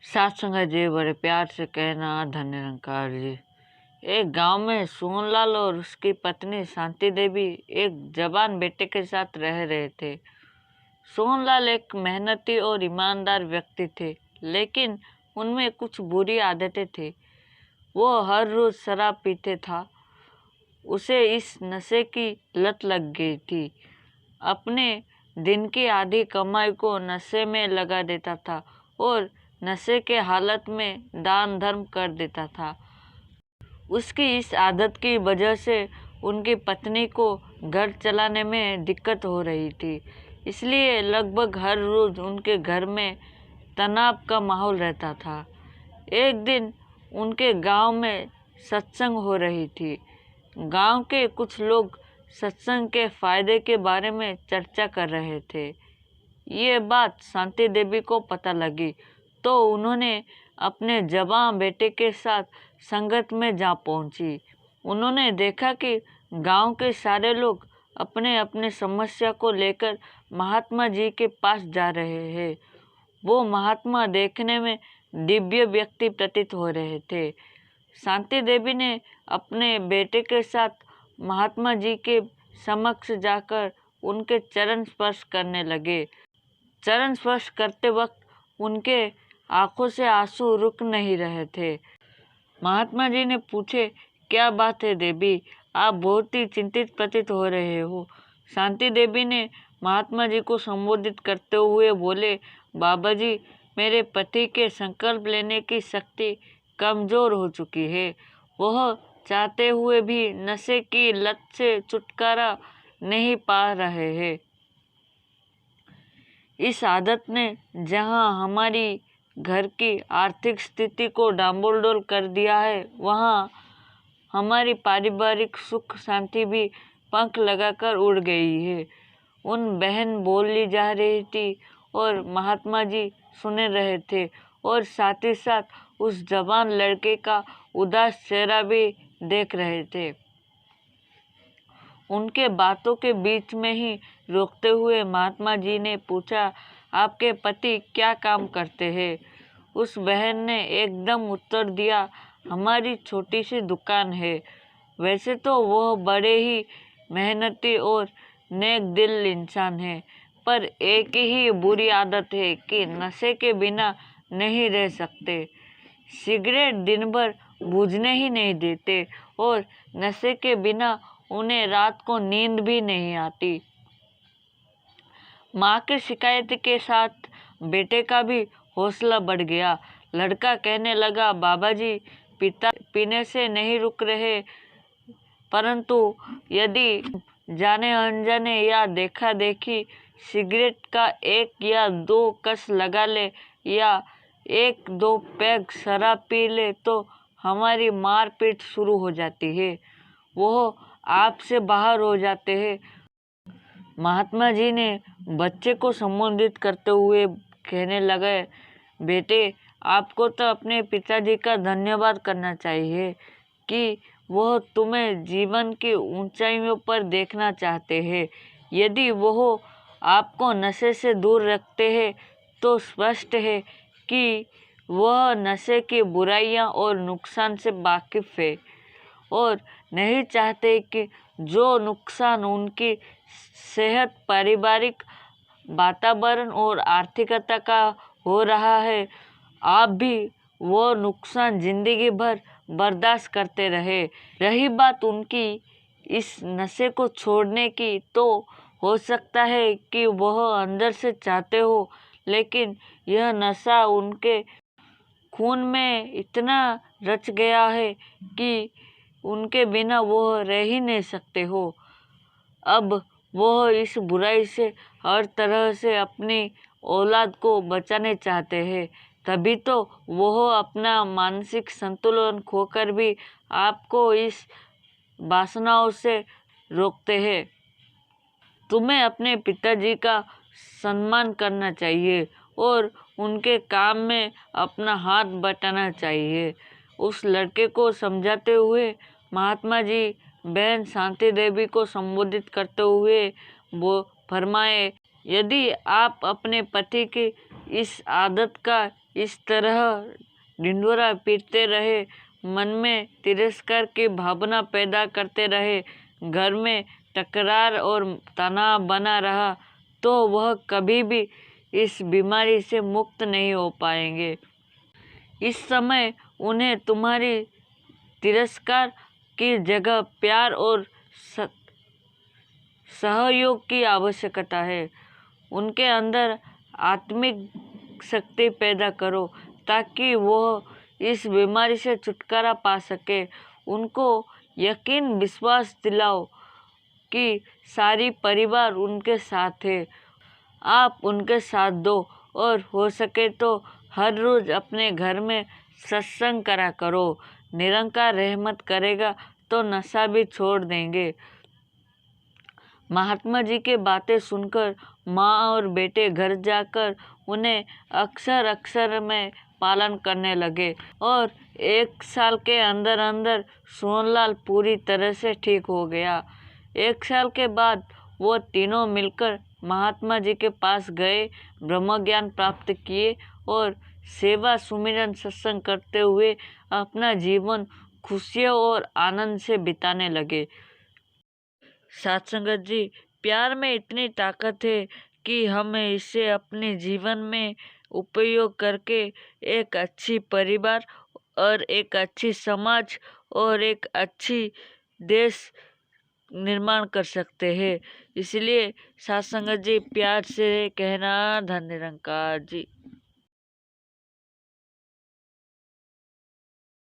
सत्संग जी बड़े प्यार से कहना धन्य निरंकार जी। एक गांव में सोहनलाल और उसकी पत्नी शांति देवी एक जवान बेटे के साथ रह रहे थे। सोहनलाल एक मेहनती और ईमानदार व्यक्ति थे, लेकिन उनमें कुछ बुरी आदतें थी। वो हर रोज शराब पीते था। उसे इस नशे की लत लग गई थी। अपने दिन की आधी कमाई को नशे में लगा देता था और नशे के हालत में दान धर्म कर देता था। उसकी इस आदत की वजह से उनकी पत्नी को घर चलाने में दिक्कत हो रही थी। इसलिए लगभग हर रोज उनके घर में तनाव का माहौल रहता था। एक दिन उनके गांव में सत्संग हो रही थी। गांव के कुछ लोग सत्संग के फायदे के बारे में चर्चा कर रहे थे। ये बात शांति देवी को पता लगी तो उन्होंने अपने जवान बेटे के साथ संगत में जा पहुंची। उन्होंने देखा कि गांव के सारे लोग अपने अपने समस्या को लेकर महात्मा जी के पास जा रहे हैं। वो महात्मा देखने में दिव्य व्यक्ति प्रतीत हो रहे थे। शांति देवी ने अपने बेटे के साथ महात्मा जी के समक्ष जाकर उनके चरण स्पर्श करने लगे। चरण स्पर्श करते वक्त उनके आंखों से आंसू रुक नहीं रहे थे। महात्मा जी ने पूछे, क्या बात है देवी, आप बहुत ही चिंतित प्रतीत हो रहे हो। शांति देवी ने महात्मा जी को संबोधित करते हुए बोले, बाबा जी, मेरे पति के संकल्प लेने की शक्ति कमजोर हो चुकी है। वह चाहते हुए भी नशे की लत से छुटकारा नहीं पा रहे हैं। इस आदत ने जहां हमारी घर की आर्थिक स्थिति को डामाडोल कर दिया है, वहां हमारी पारिवारिक सुख शांति भी पंख लगाकर उड़ गई है। उन बहन बोली जा रही थी और महात्मा जी सुन रहे थे और साथ ही साथ उस जवान लड़के का उदास चेहरा भी देख रहे थे। उनके बातों के बीच में ही रोकते हुए महात्मा जी ने पूछा, आपके पति क्या काम करते हैं? उस बहन ने एकदम उत्तर दिया, हमारी छोटी सी दुकान है। वैसे तो वह बड़े ही मेहनती और नेक दिल इंसान है, पर एक ही बुरी आदत है कि नशे के बिना नहीं रह सकते। सिगरेट दिन भर बुझने ही नहीं देते और नशे के बिना उन्हें रात को नींद भी नहीं आती। माँ की शिकायत के साथ बेटे का भी हौसला बढ़ गया। लड़का कहने लगा, बाबा जी, पिता पीने से नहीं रुक रहे, परंतु यदि जाने अनजाने या देखा देखी सिगरेट का एक या दो कस लगा ले या एक दो पैग शराब पी ले तो हमारी मारपीट शुरू हो जाती है। वो आपसे बाहर हो जाते हैं। महात्मा जी ने बच्चे को संबोधित करते हुए कहने लगे, बेटे, आपको तो अपने पिताजी का धन्यवाद करना चाहिए कि वह तुम्हें जीवन की ऊंचाइयों पर देखना चाहते हैं। यदि वह आपको नशे से दूर रखते हैं तो स्पष्ट है कि वह नशे की बुराइयां और नुकसान से वाकिफ है और नहीं चाहते कि जो नुकसान उनकी सेहत, पारिवारिक वातावरण और आर्थिकता का हो रहा है, आप भी वो नुकसान जिंदगी भर बर्दाश्त करते रहे। रही बात उनकी इस नशे को छोड़ने की, तो हो सकता है कि वह अंदर से चाहते हो, लेकिन यह नशा उनके खून में इतना रच गया है कि उनके बिना वह रह ही नहीं सकते हो। अब वह इस बुराई से हर तरह से अपनी औलाद को बचाने चाहते हैं, तभी तो वह अपना मानसिक संतुलन खोकर भी आपको इस वासनाओं से रोकते हैं। तुम्हें अपने पिताजी का सम्मान करना चाहिए और उनके काम में अपना हाथ बटाना चाहिए। उस लड़के को समझाते हुए महात्मा जी बहन शांति देवी को संबोधित करते हुए वो फरमाए, यदि आप अपने पति की इस आदत का इस तरह ढिंढोरा पीटते रहे, मन में तिरस्कार की भावना पैदा करते रहे, घर में तकरार और तनाव बना रहा, तो वह कभी भी इस बीमारी से मुक्त नहीं हो पाएंगे। इस समय उन्हें तुम्हारी तिरस्कार की जगह प्यार और सहयोग की आवश्यकता है। उनके अंदर आत्मिक शक्ति पैदा करो ताकि वह इस बीमारी से छुटकारा पा सके। उनको यकीन विश्वास दिलाओ कि सारी परिवार उनके साथ है। आप उनके साथ दो और हो सके तो हर रोज अपने घर में सत्संग करा करो। निरंकार रहमत करेगा तो नशा भी छोड़ देंगे। महात्मा जी की बातें सुनकर माँ और बेटे घर जाकर उन्हें अक्षर में पालन करने लगे और 1 साल के अंदर अंदर सोनलाल पूरी तरह से ठीक हो गया। 1 साल के बाद वो तीनों मिलकर महात्मा जी के पास गए, ब्रह्म ज्ञान प्राप्त किए और सेवा सुमिरन सत्संग करते हुए अपना जीवन खुशियों और आनंद से बिताने लगे। साथ संगत जी, प्यार में इतनी ताकत है कि हमें इसे अपने जीवन में उपयोग करके एक अच्छी परिवार और एक अच्छी समाज और एक अच्छी देश निर्माण कर सकते हैं। इसलिए साथ संगत जी, प्यार से कहना धन्य निरंकार जी।